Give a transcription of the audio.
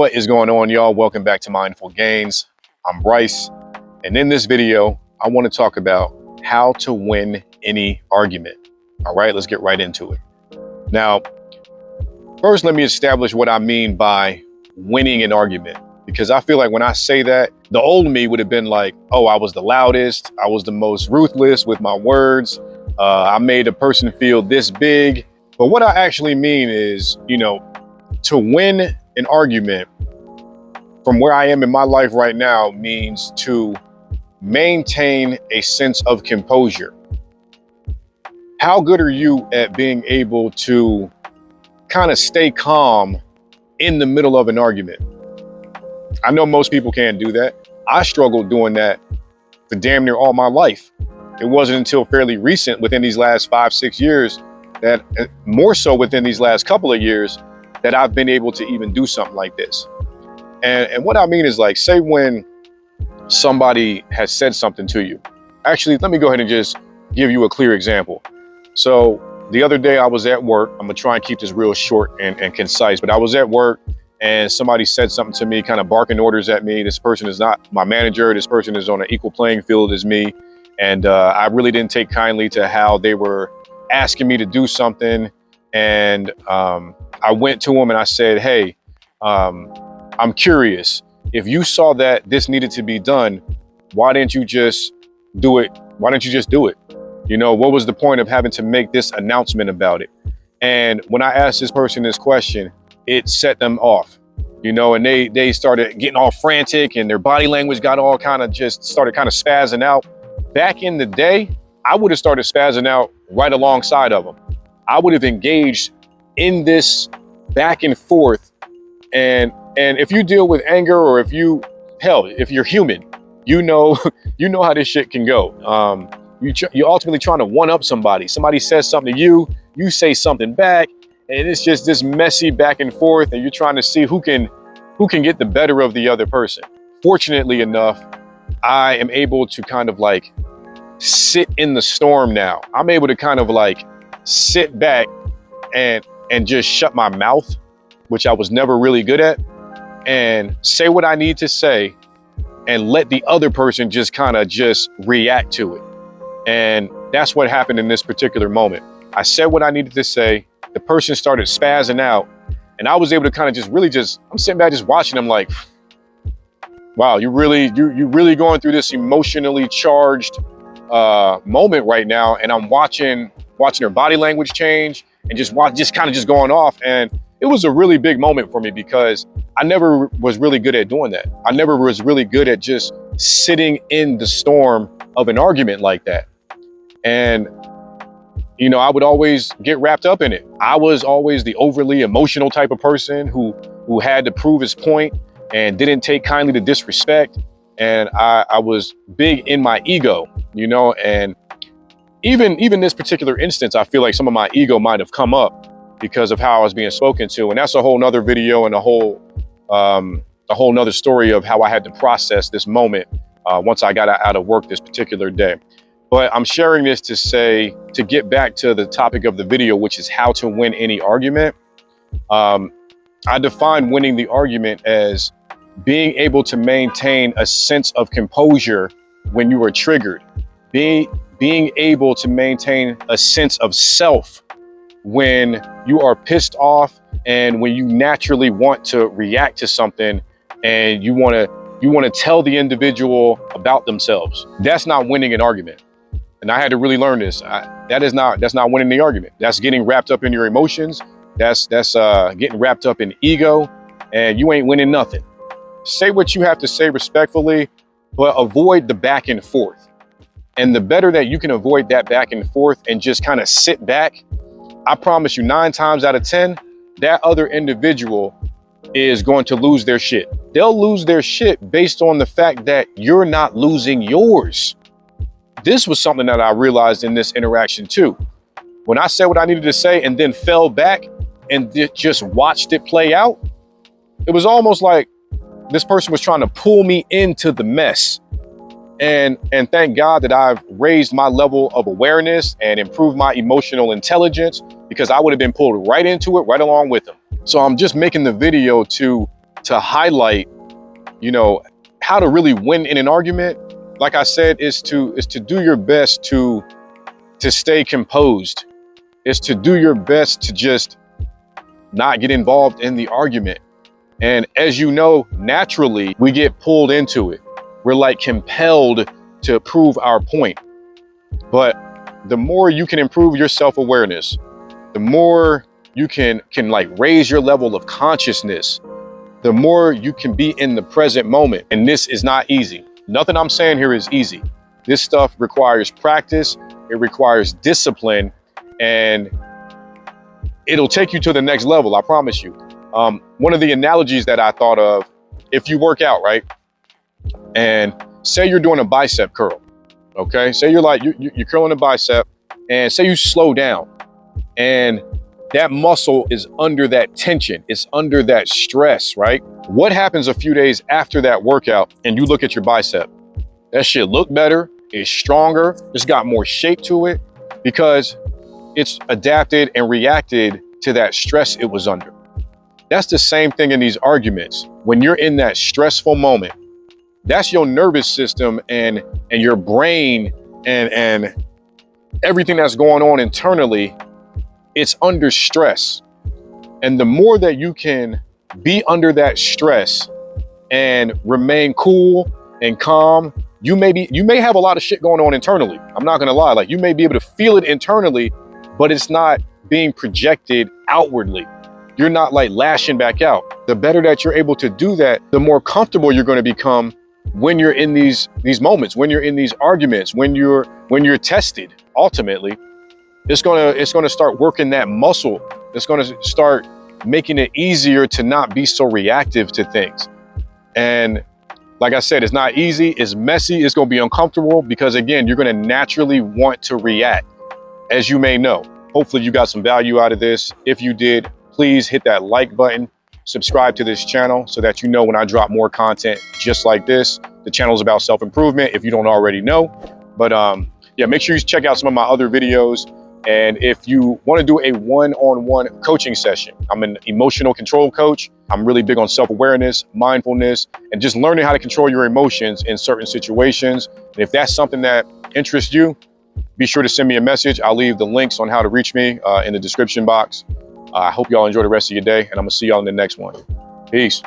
What is going on, y'all? Welcome back to Mindful Gains. I'm Bryce, and in this video, I want to talk about how to win any argument. All right, let's get right into it. Now, first, let me establish what I mean by winning an argument, because I feel like when I say that, the old me would have been like, oh, I was the loudest, I was the most ruthless with my words, I made a person feel this big. But what I actually mean is, to win an argument from where I am in my life right now means to maintain a sense of composure. How good are you at being able to kind of stay calm in the middle of an argument? I know most people can't do that. I struggled doing that for damn near all my life. It wasn't until fairly recent, within these last 5-6 years, that more so within these last couple of years, that I've been able to even do something like this. And what I mean is, like, say when somebody has said something to you. Actually, let me go ahead and just give you a clear example. So the other day I was at work. I'm gonna try and keep this real short and concise, but I was at work and somebody said something to me, kind of barking orders at me. This person is not my manager. This person is on an equal playing field as me. And I really didn't take kindly to how they were asking me to do something. And I went to him and I said, hey, I'm curious. If you saw that this needed to be done, why didn't you just do it? Why didn't you just do it? What was the point of having to make this announcement about it? And when I asked this person this question, it set them off, and they started getting all frantic and their body language got all started spazzing out. Back in the day, I would have started spazzing out right alongside of them. I would have engaged in this back and forth. And if you deal with anger, or if you're human, you know how this shit can go. You're ultimately trying to one up somebody. Somebody says something to you, you say something back, and it's just this messy back and forth, and you're trying to see who can get the better of the other person. Fortunately enough, I am able to kind of like sit in the storm now. I'm able to kind of like sit back and just shut my mouth, which I was never really good at, and say what I need to say and let the other person just react to it. And that's what happened in this particular moment. I said what I needed to say. The person started spazzing out, and I was able to kind of I'm sitting back just watching them like, wow, you really going through this emotionally charged moment right now. And I'm watching her body language change and just going off. And it was a really big moment for me, because I never was really good at doing that. I never was really good at just sitting in the storm of an argument like that. And I would always get wrapped up in it. I was always the overly emotional type of person who had to prove his point and didn't take kindly to disrespect. And I was big in my ego, and even this particular instance, I feel like some of my ego might have come up because of how I was being spoken to. And that's a whole nother video and a whole nother story of how I had to process this moment once I got out of work this particular day. But I'm sharing this to get back to the topic of the video, which is how to win any argument. I define winning the argument as being able to maintain a sense of composure when you are triggered, being able to maintain a sense of self when you are pissed off, and when you naturally want to react to something and you want to tell the individual about themselves. That's not winning an argument. And I had to really learn this. That's not winning the argument. That's getting wrapped up in your emotions. That's getting wrapped up in ego, and you ain't winning nothing. Say what you have to say respectfully, but avoid the back and forth. And the better that you can avoid that back and forth and just kind of sit back, I promise you 9 times out of 10, that other individual is going to lose their shit. They'll lose their shit based on the fact that you're not losing yours. This was something that I realized in this interaction too. When I said what I needed to say and then fell back and just watched it play out, it was almost like this person was trying to pull me into the mess. And thank God that I've raised my level of awareness and improved my emotional intelligence, because I would have been pulled right into it, right along with them. So I'm just making the video to to highlight, you know, how to really win in an argument, like I said, is to do your best to stay composed. Is to do your best to just not get involved in the argument. And as you know, naturally, we get pulled into it. We're like compelled to prove our point. But the more you can improve your self-awareness, the more you can like raise your level of consciousness, the more you can be in the present moment. And this is not easy. Nothing I'm saying here is easy. This stuff requires practice. It requires discipline, and it'll take you to the next level. I promise you. One of the analogies that I thought of, if you work out, right? And say you're doing a bicep curl, okay? Say you're curling a bicep, and say you slow down, and that muscle is under that tension, it's under that stress, right? What happens a few days after that workout and you look at your bicep? That shit look better, it's stronger, it's got more shape to it because it's adapted and reacted to that stress it was under. That's the same thing in these arguments. When you're in that stressful moment, that's your nervous system and your brain and everything that's going on internally. It's under stress. And the more that you can be under that stress and remain cool and calm, you may have a lot of shit going on internally. I'm not gonna lie, like you may be able to feel it internally, but it's not being projected outwardly. You're not like lashing back out. The better that you're able to do that, the more comfortable you're gonna become when you're in these moments, when you're in these arguments, when you're tested. Ultimately, it's gonna start working that muscle. It's gonna start making it easier to not be so reactive to things. And like I said, it's not easy, it's messy, it's gonna be uncomfortable because again, you're gonna naturally want to react, as you may know. Hopefully you got some value out of this. If you did, please hit that like button, subscribe to this channel so that you know when I drop more content just like this. The channel is about self-improvement if you don't already know. But yeah, make sure you check out some of my other videos. And if you want to do a one-on-one coaching session, I'm an emotional control coach. I'm really big on self-awareness, mindfulness, and just learning how to control your emotions in certain situations. And if that's something that interests you, be sure to send me a message. I'll leave the links on how to reach me in the description box. I hope y'all enjoy the rest of your day, and I'm gonna see y'all in the next one. Peace.